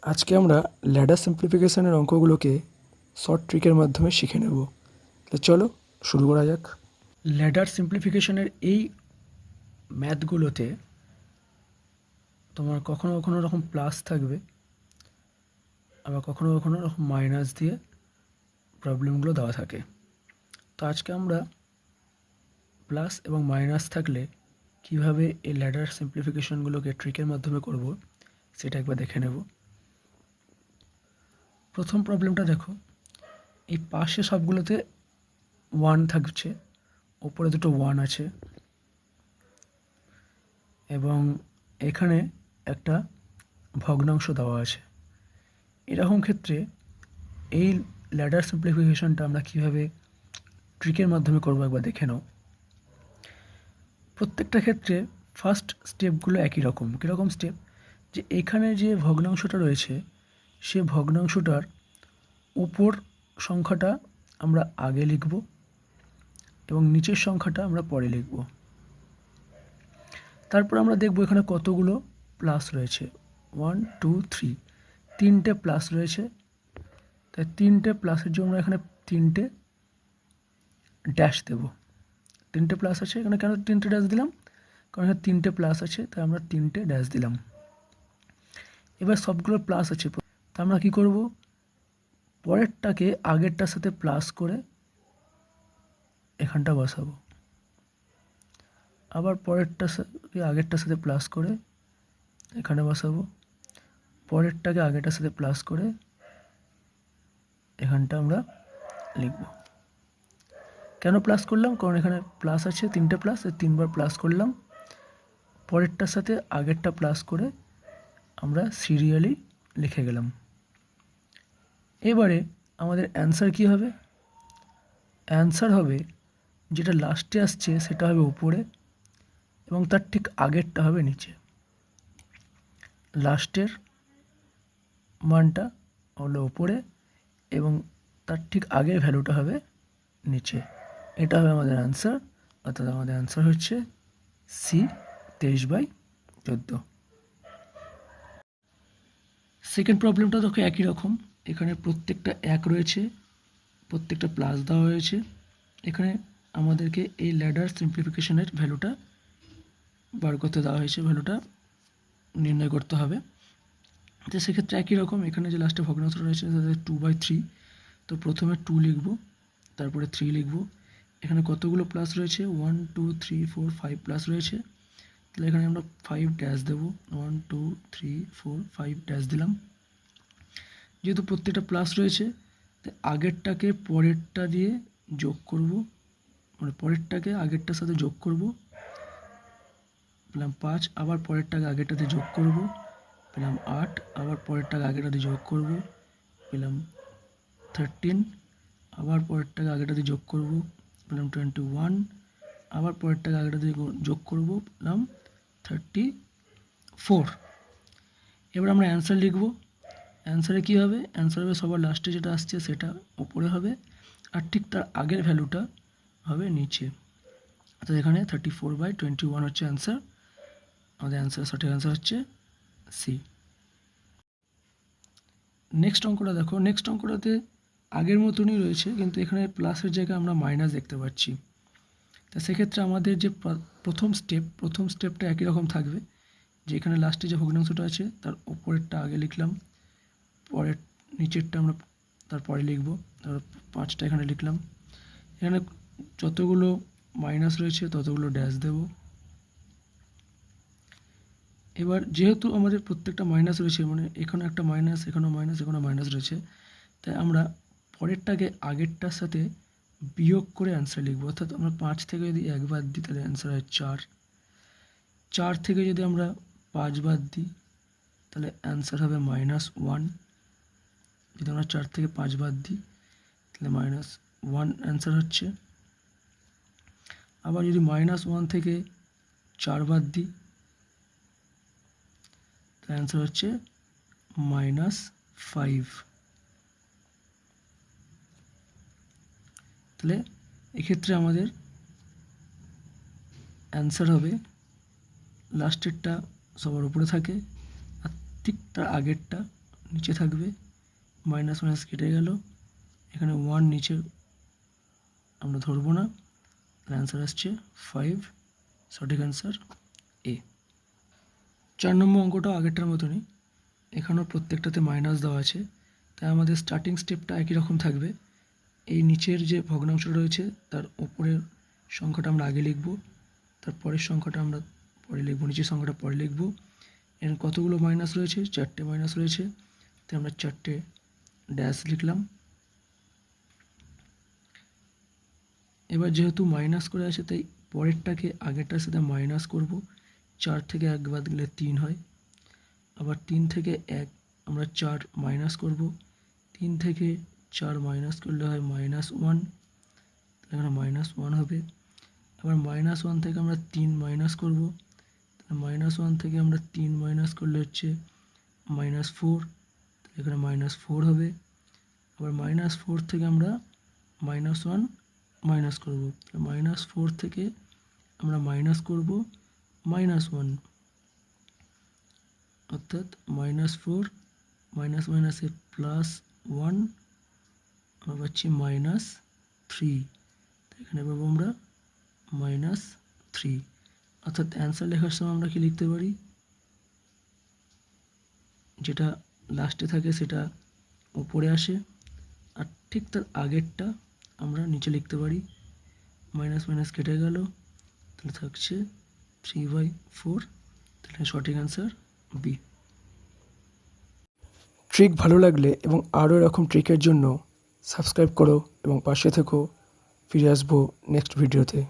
আজকে আমরা ল্যাডার সিম্পলিফিকেশনের অঙ্কগুলোকে শর্ট ট্রিকের মাধ্যমে শিখে নেব। তো চলো শুরু করা যাক। ল্যাডার সিম্পলিফিকেশনের এই ম্যাথগুলোতে তোমার কখনো কখনো রকম প্লাস থাকবে, আবার কখনো কখনো রকম মাইনাস দিয়ে প্রবলেমগুলো দেওয়া থাকে। তো আজকে আমরা প্লাস এবং মাইনাস থাকলে কিভাবে এই ল্যাডার সিম্পলিফিকেশনগুলোকে ট্রিকের মাধ্যমে করব সেটা একবার দেখে নেব। প্রথম প্রবলেমটা দেখো, এই পাশে সবগুলোতে 1 থাকছে, ওপরে দুটো 1 আছে এবং এখানে একটা ভগ্নাংশ দেওয়া আছে। এরকম ক্ষেত্রে এই ল্যাডার সিম্পলিফিকেশনটা আমরা কীভাবে ট্রিকের মাধ্যমে করবো একবার দেখে নাও। প্রত্যেকটা ক্ষেত্রে ফার্স্ট স্টেপগুলো একই রকম। কীরকম স্টেপ? যে এখানে যে ভগ্নাংশটা রয়েছে সে ভগ্নাংশটার উপর সংখ্যাটা আমরা আগে লিখব এবং নিচের সংখ্যাটা আমরা পরে লিখব। তারপর আমরা দেখব এখানে কতগুলো প্লাস রয়েছে। 1 2 3, 3টে প্লাস রয়েছে। তাই 3টে প্লাসের জন্য এখানে 3টে ড্যাশ দেব। 3টে প্লাস আছে এখানে, কেন 3টে ড্যাশ দিলাম? কারণ এখানে 3টে প্লাস আছে, তাই আমরা 3টে ড্যাশ দিলাম। এবার সবগুলো প্লাস আছে, তা আমরা কী করব? পরেরটাকে আগেরটার সাথে প্লাস করে এখানটা বসাবো, আবার পরেরটাকে আগেরটার সাথে প্লাস করে এখানে বসাবো, পরেরটাকে আগেরটার সাথে প্লাস করে এখানটা আমরা লিখব। কেন প্লাস করলাম? কারণ এখানে প্লাস আছে, 3টে প্লাস, 3বার প্লাস করলাম, পরেরটার সাথে আগেরটা প্লাস করে আমরা সিরিয়ালি লিখে গেলাম। এবারে আমাদের অ্যান্সার কি হবে? অ্যান্সার হবে যেটা লাস্টে আসছে সেটা হবে উপরে এবং তার ঠিক আগেরটা হবে নিচে। লাস্টের মানটা হলো উপরে এবং তার ঠিক আগের ভ্যালুটা হবে নিচে। এটা হবে আমাদের অ্যান্সার। অর্থাৎ আমাদের অ্যান্সার হচ্ছে সি, 23/14। সেকেন্ড প্রবলেমটা দেখো একই রকম। এখানে প্রত্যেকটা 1 রয়েছে, প্রত্যেকটা প্লাস দেওয়া হয়েছে। এখানে আমাদেরকে এই ল্যাডার সিম্পলিফিকেশনের ভ্যালুটা বার করতে দেওয়া হয়েছে, ভ্যালুটা নির্ণয় করতে হবে। তো সেক্ষেত্রে একই রকম, এখানে যে লাস্টে ভগ্নাংশ রয়েছে 2/3, তো প্রথমে 2 লিখব, তারপরে 3 লিখব। এখানে কতগুলো প্লাস রয়েছে? 1 2 3 4 5 প্লাস রয়েছে, তাহলে এখানে আমরা 5 ড্যাশ দেবো। 1 2 3 4 5 ড্যাশ দিলাম। যেহেতু প্রত্যেকটা প্লাস রয়েছে তাই আগেরটাকে পরেরটা দিয়ে যোগ করব, মানে পরেরটাকে আগেরটার সাথে যোগ করব, পেলাম 5। আবার পরেরটাকে আগেরটাতে যোগ করব, পেলাম 8। আবার পরেরটাকে আগেরটাতে যোগ করব, পেলাম 13। আবার পরেরটাকে আগেরটাতে যোগ করব, পেলাম 21। আবার পরেরটাকে আগেরটাতে যোগ করব, পেলাম 34। এবার আমরা অ্যান্সার লিখব। অ্যান্সারে কী হবে? অ্যান্সার হবে সবার লাস্টে যেটা আসছে সেটা উপরে হবে আর ঠিক তার আগের ভ্যালুটা হবে নিচে। অর্থাৎ এখানে 34/21 হচ্ছে অ্যান্সার। আমাদের অ্যান্সার, সঠিক অ্যান্সার হচ্ছে সি। নেক্সট অঙ্কটা দেখো। নেক্সট অঙ্কটাতে আগের মতনই রয়েছে, কিন্তু এখানে প্লাসের জায়গায় আমরা মাইনাস দেখতে পাচ্ছি। তা সেক্ষেত্রে আমাদের যে প্রথম স্টেপটা একই রকম থাকবে, যে এখানে লাস্টে যে ভগ্নাংশটা আছে তার ওপরেরটা আগে লিখলাম, পরের নিচেরটা আমরা তারপরে লিখব। তারপর 5টা এখানে লিখলাম। এখানে যতগুলো মাইনাস রয়েছে ততগুলো ড্যাশ দেব। এবার যেহেতু আমাদের প্রত্যেকটা মাইনাস রয়েছে, মানে এখানে একটা মাইনাস, এখানেও মাইনাস, এখানেও মাইনাস রয়েছে, তাই আমরা পরেরটাকে আগেরটার সাথে বিয়োগ করে অ্যান্সার লিখব। অর্থাৎ আমরা 5 থেকে যদি 1 বাদ দিই তাহলে অ্যান্সার হয় 4। 4 থেকে যদি আমরা 5 বাদ দিই তাহলে অ্যান্সার হবে -1। যদি আমরা 4 থেকে 5 বাদ দিই তাহলে -1 অ্যান্সার হচ্ছে। আবার যদি -1 থেকে 4 বাদ দিই তাহলে অ্যান্সার হচ্ছে -5। তাহলে এক্ষেত্রে আমাদের অ্যান্সার হবে লাস্টেরটা সবার উপরে থাকে আর ঠিক তার আগেরটা নিচে থাকবে, মাইনাস মাইনাস কেটে গেল, এখানে 1 নিচে আমরা ধরবো না, অ্যান্সার আসছে 5, সঠিক অ্যান্সার এ। 4 নম্বর অঙ্কটাও আগেরটার মতনই, এখানেও প্রত্যেকটাতে মাইনাস দেওয়া আছে, তাই আমাদের স্টার্টিং স্টেপটা একই রকম থাকবে। এই নিচের যে ভগ্নাংশ রয়েছে তার ওপরের সংখ্যাটা আমরা আগে লিখব, তার পরের সংখ্যাটা আমরা পরে লিখব, নিচের সংখ্যাটা পরে লিখব। এর কতগুলো মাইনাস রয়েছে? 4টে মাইনাস রয়েছে, তাই আমরা 4টে ড্যাশ লিখলাম। এবার যেহেতু মাইনাস করে আছে তাই পরেরটাকে আগেরটার সাথে মাইনাস করব। 4 থেকে 1 বাদ গেলে 3 হয়, আবার 3 থেকে 1 আমরা 4 মাইনাস করব, 3 থেকে 4 মাইনাস করলে হয় -1, এখানে -1 হবে। আবার -1 থেকে আমরা 3 মাইনাস করব, -1 থেকে আমরা 3 মাইনাস করলে হচ্ছে -4, এখানে -4 হবে। আবার -4 থেকে আমরা -1 মাইনাস করব, -4 থেকে আমরা মাইনাস করব -1, অর্থাৎ -4 মাইনাস মাইনাসে +1 আমরা পাচ্ছি -3, এখানে পাবো আমরা -3, অর্থাৎ অ্যান্সার লেখার সময় আমরা কি লিখতে পারি? যেটা লাস্টে থাকে সেটা উপরে আসে, আর ঠিক তার আগেরটা আমরা নিচে লিখতে পারি। মাইনাস মাইনাস কেটে গেল, তাহলে থাকছে 3/4, তাহলে সঠিক অ্যান্সার বি। ট্রিক ভালো লাগলে এবং আরও এরকম ট্রিকের জন্য সাবস্ক্রাইব করো এবং পাশে থেকো। ফিরে আসবো নেক্সট ভিডিওতে।